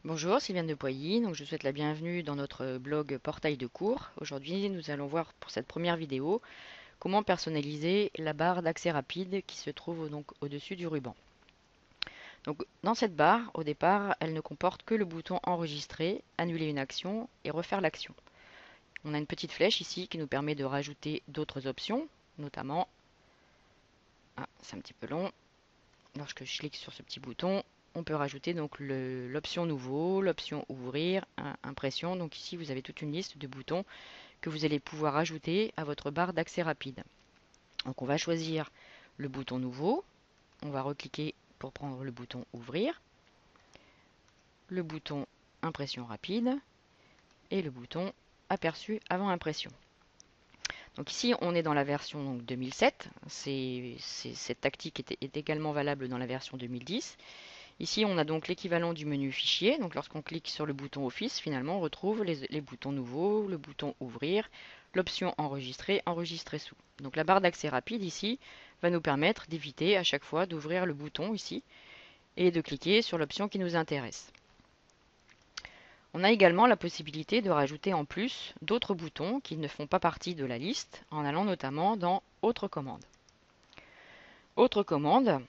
Bonjour, Sylviane de Poilly. Donc, je vous souhaite la bienvenue dans notre blog Portail de cours. Aujourd'hui, nous allons voir pour cette première vidéo comment personnaliser la barre d'accès rapide qui se trouve donc au-dessus du ruban. Donc, dans cette barre, au départ, elle ne comporte que le bouton enregistrer, annuler une action et refaire l'action. On a une petite flèche ici qui nous permet de rajouter d'autres options, notamment, c'est un petit peu long, lorsque je clique sur ce petit bouton, on peut rajouter donc l'option nouveau, l'option ouvrir, impression. Donc ici, vous avez toute une liste de boutons que vous allez pouvoir ajouter à votre barre d'accès rapide. Donc on va choisir le bouton nouveau, on va recliquer pour prendre le bouton ouvrir, le bouton impression rapide et le bouton aperçu avant impression. Donc ici, on est dans la version donc, 2007. Cette tactique est également valable dans la version 2010. Ici, on a donc l'équivalent du menu fichier. Donc lorsqu'on clique sur le bouton Office, finalement, on retrouve les boutons nouveaux, le bouton ouvrir, l'option enregistrer, enregistrer sous. Donc la barre d'accès rapide ici va nous permettre d'éviter à chaque fois d'ouvrir le bouton ici et de cliquer sur l'option qui nous intéresse. On a également la possibilité de rajouter en plus d'autres boutons qui ne font pas partie de la liste en allant notamment dans Autres commandes. Autres commandes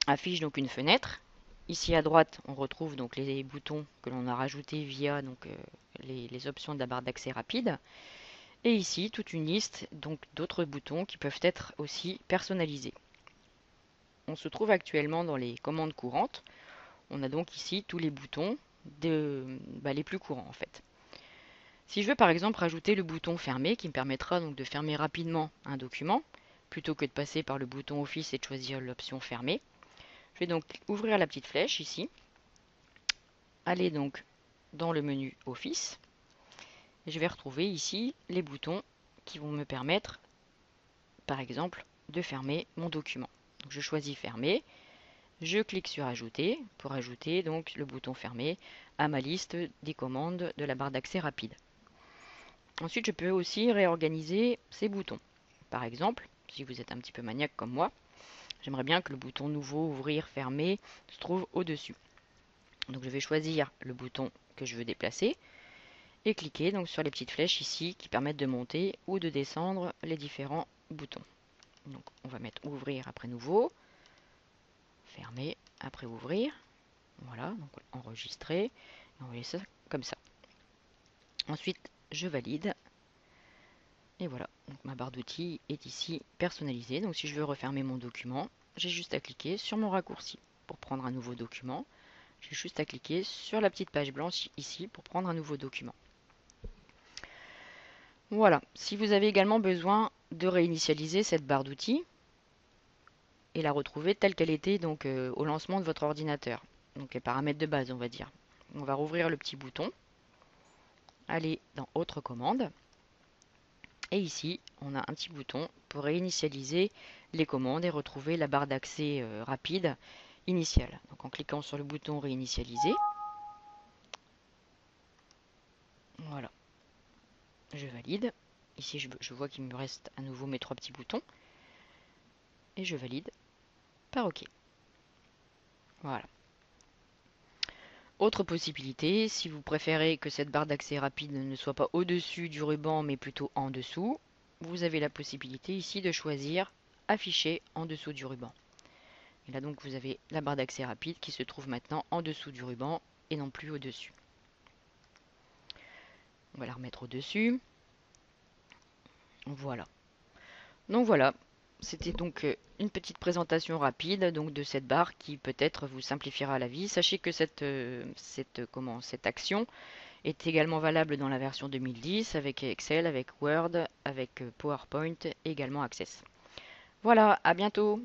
affiche donc une fenêtre. Ici à droite, on retrouve donc les boutons que l'on a rajoutés via les options de la barre d'accès rapide. Et ici, toute une liste donc d'autres boutons qui peuvent être aussi personnalisés. On se trouve actuellement dans les commandes courantes. On a donc ici tous les boutons les plus courants en fait. Si je veux par exemple rajouter le bouton fermer qui me permettra donc de fermer rapidement un document, plutôt que de passer par le bouton Office et de choisir l'option fermer, je vais donc ouvrir la petite flèche ici, aller donc dans le menu Office, et je vais retrouver ici les boutons qui vont me permettre, par exemple, de fermer mon document. Donc je choisis fermer, je clique sur ajouter pour ajouter donc le bouton fermer à ma liste des commandes de la barre d'accès rapide. Ensuite, je peux aussi réorganiser ces boutons. Par exemple, si vous êtes un petit peu maniaque comme moi, j'aimerais bien que le bouton nouveau, ouvrir, fermer se trouve au-dessus. Donc je vais choisir le bouton que je veux déplacer et cliquer donc sur les petites flèches ici qui permettent de monter ou de descendre les différents boutons. Donc on va mettre ouvrir après nouveau, fermer après ouvrir, voilà, donc enregistrer, et on va laisser ça comme ça. Ensuite je valide et voilà, donc ma barre d'outils est ici personnalisée. Donc si je veux refermer mon document, j'ai juste à cliquer sur mon raccourci pour prendre un nouveau document. J'ai juste à cliquer sur la petite page blanche ici pour prendre un nouveau document. Voilà, si vous avez également besoin de réinitialiser cette barre d'outils et la retrouver telle qu'elle était donc au lancement de votre ordinateur, donc les paramètres de base on va dire. On va rouvrir le petit bouton, aller dans Autres commandes et ici on a un petit bouton pour réinitialiser les commandes et retrouver la barre d'accès rapide initiale. Donc en cliquant sur le bouton réinitialiser, voilà, je valide. Ici je vois qu'il me reste à nouveau mes trois petits boutons et je valide par OK. Voilà. Autre possibilité, si vous préférez que cette barre d'accès rapide ne soit pas au-dessus du ruban mais plutôt en dessous, vous avez la possibilité ici de choisir afficher en dessous du ruban. Et là donc vous avez la barre d'accès rapide qui se trouve maintenant en dessous du ruban et non plus au-dessus. On va la remettre au-dessus. Voilà. Donc voilà, c'était donc une petite présentation rapide donc de cette barre qui peut-être vous simplifiera la vie. Sachez que cette action est également valable dans la version 2010 avec Excel, avec Word, avec PowerPoint et également Access. Voilà, à bientôt!